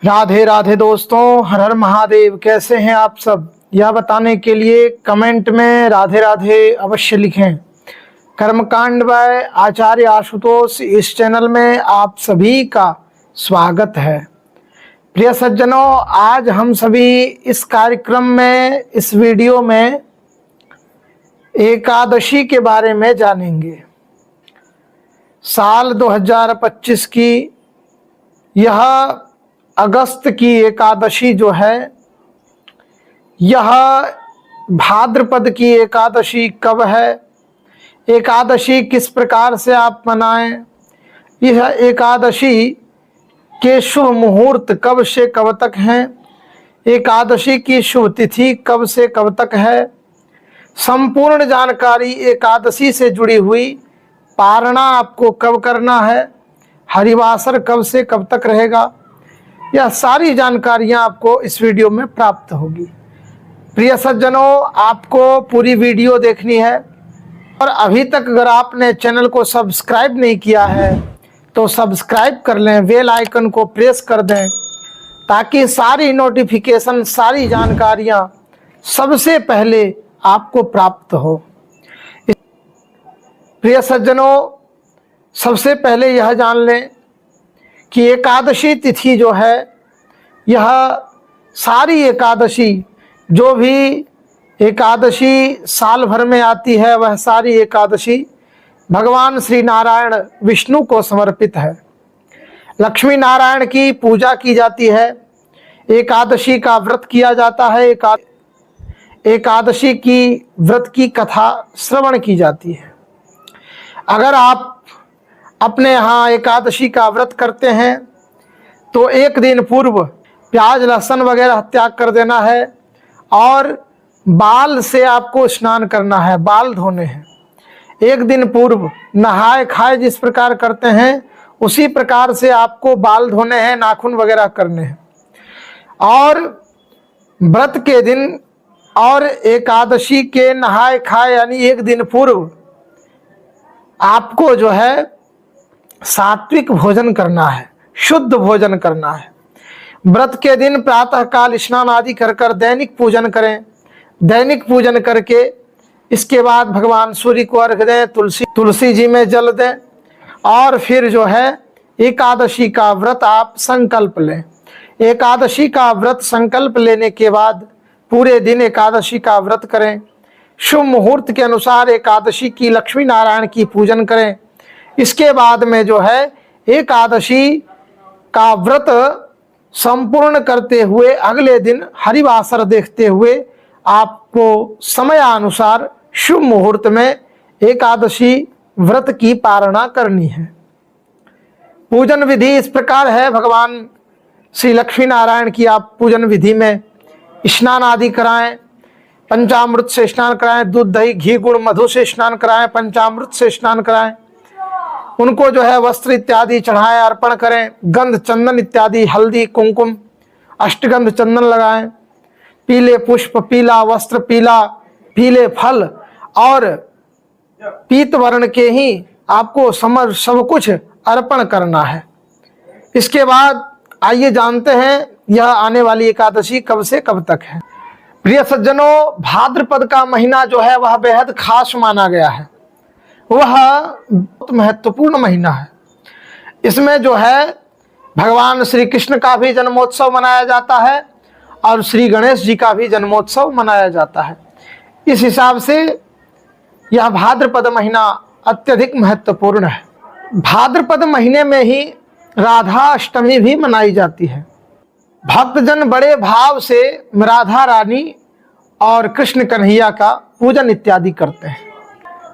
राधे राधे दोस्तों, हर हर महादेव। कैसे हैं आप सब, यह बताने के लिए कमेंट में राधे राधे अवश्य लिखें। कर्मकांड बाय आचार्य आशुतोष इस चैनल में आप सभी का स्वागत है। प्रिय सज्जनों, आज हम सभी इस कार्यक्रम में, इस वीडियो में एकादशी के बारे में जानेंगे। साल 2025 की यह अगस्त की एकादशी जो है, यह भाद्रपद की एकादशी कब है, एकादशी किस प्रकार से आप मनाएं, यह एकादशी के शुभ मुहूर्त कब से कब तक हैं, एकादशी की शुभ तिथि कब से कब तक है, संपूर्ण जानकारी एकादशी से जुड़ी हुई, पारणा आपको कब करना है, हरिवासर कब से कब तक रहेगा, यह सारी जानकारियां आपको इस वीडियो में प्राप्त होगी। प्रिय सज्जनों, आपको पूरी वीडियो देखनी है और अभी तक अगर आपने चैनल को सब्सक्राइब नहीं किया है तो सब्सक्राइब कर लें, बेल आइकन को प्रेस कर दें ताकि सारी नोटिफिकेशन, सारी जानकारियां सबसे पहले आपको प्राप्त हो। प्रिय सज्जनों, सबसे पहले यह जान लें कि एकादशी तिथि जो है, यह सारी एकादशी, जो भी एकादशी साल भर में आती है, वह सारी एकादशी भगवान श्री नारायण विष्णु को समर्पित है। लक्ष्मी नारायण की पूजा की जाती है, एकादशी का व्रत किया जाता है, एकादशी की व्रत की कथा श्रवण की जाती है। अगर आप अपने यहाँ एकादशी का व्रत करते हैं तो एक दिन पूर्व प्याज लहसुन वगैरह त्याग कर देना है और बाल से आपको स्नान करना है, बाल धोने हैं। एक दिन पूर्व नहाए खाए जिस प्रकार करते हैं उसी प्रकार से आपको बाल धोने हैं, नाखून वगैरह करने हैं। और व्रत के दिन और एकादशी के नहाए खाए यानी एक दिन पूर्व आपको जो है सात्विक भोजन करना है, शुद्ध भोजन करना है। व्रत के दिन प्रातः काल स्नान आदि कर दैनिक पूजन करें। दैनिक पूजन करके इसके बाद भगवान सूर्य को अर्घ दें, तुलसी जी में जल दें और फिर जो है एकादशी का व्रत आप संकल्प लें। एकादशी का व्रत संकल्प लेने के बाद पूरे दिन एकादशी का व्रत करें। शुभ मुहूर्त के अनुसार एकादशी की लक्ष्मी नारायण की पूजन करें। इसके बाद में जो है एकादशी का व्रत संपूर्ण करते हुए अगले दिन हरिवासर देखते हुए आपको समयानुसार शुभ मुहूर्त में एकादशी व्रत की पारणा करनी है। पूजन विधि इस प्रकार है, भगवान श्री लक्ष्मी नारायण की आप पूजन विधि में स्नान आदि कराएं, पंचामृत से स्नान कराएं, दूध दही घी गुड़ मधु से स्नान कराएं, पंचामृत से स्नान कराएं। उनको जो है वस्त्र इत्यादि चढ़ाएं, अर्पण करें, गंध चंदन इत्यादि, हल्दी कुमकुम अष्टगंध चंदन लगाएं, पीले पुष्प, पीला वस्त्र, पीले फल और पीत वर्ण के ही आपको सब कुछ अर्पण करना है। इसके बाद आइए जानते हैं यह आने वाली एकादशी कब से कब तक है। प्रिय सज्जनों, भाद्रपद का महीना जो है वह बेहद खास माना गया है, वह बहुत महत्वपूर्ण महीना है। इसमें जो है भगवान श्री कृष्ण का भी जन्मोत्सव मनाया जाता है और श्री गणेश जी का भी जन्मोत्सव मनाया जाता है। इस हिसाब से यह भाद्रपद महीना अत्यधिक महत्वपूर्ण है। भाद्रपद महीने में ही राधा अष्टमी भी मनाई जाती है। भक्तजन बड़े भाव से राधा रानी और कृष्ण कन्हैया का पूजन इत्यादि करते हैं।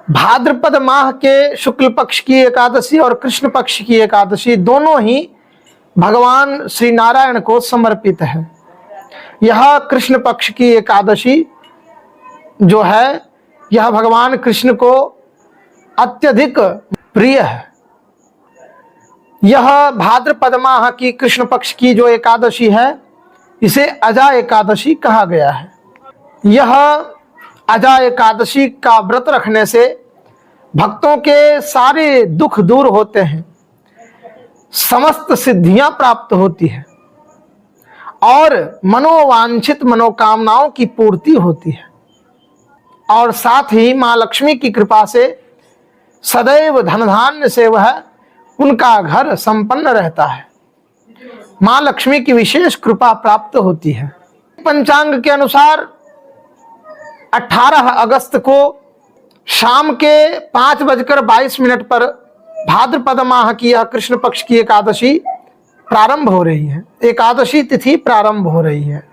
भाद्रपद माह के शुक्ल पक्ष की एकादशी और कृष्ण पक्ष की एकादशी दोनों ही भगवान श्री नारायण को समर्पित है। यह कृष्ण पक्ष की एकादशी जो है, यह भगवान कृष्ण को अत्यधिक प्रिय है। यह भाद्रपद माह की कृष्ण पक्ष की जो एकादशी है, इसे अजा एकादशी कहा गया है। यह अजा एकादशी का व्रत रखने से भक्तों के सारे दुख दूर होते हैं, समस्त सिद्धियां प्राप्त होती है। और मनोवांछित मनोकामनाओं की पूर्ति होती है। और साथ ही माँ लक्ष्मी की कृपा से सदैव धन धान्य से वह उनका घर संपन्न रहता है। माँ लक्ष्मी की विशेष कृपा प्राप्त होती है। पंचांग के अनुसार 18 अगस्त को शाम के 5:22 पर भाद्रपद माह की यह कृष्ण पक्ष की एकादशी प्रारंभ हो रही है। एकादशी तिथि प्रारंभ हो रही है।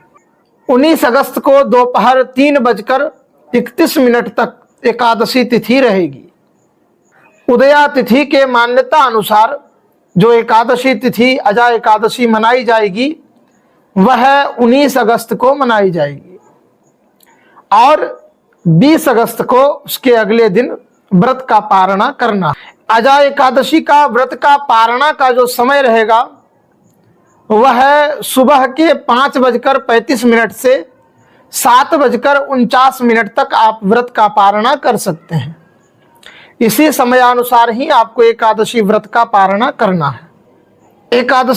19 अगस्त को दोपहर 3:31 तक एकादशी तिथि रहेगी। उदया तिथि के मान्यता अनुसार जो एकादशी तिथि अजा एकादशी मनाई जाएगी वह 19 अगस्त को मनाई जाएगी और 20 अगस्त को उसके अगले दिन व्रत का पारणा करना। अजा एकादशी का व्रत का पारणा का जो समय रहेगा वह सुबह के 5:35 से 7:49 तक आप व्रत का पारणा कर सकते हैं। इसी समयानुसार ही आपको एकादशी व्रत का पारणा करना है। एकादशी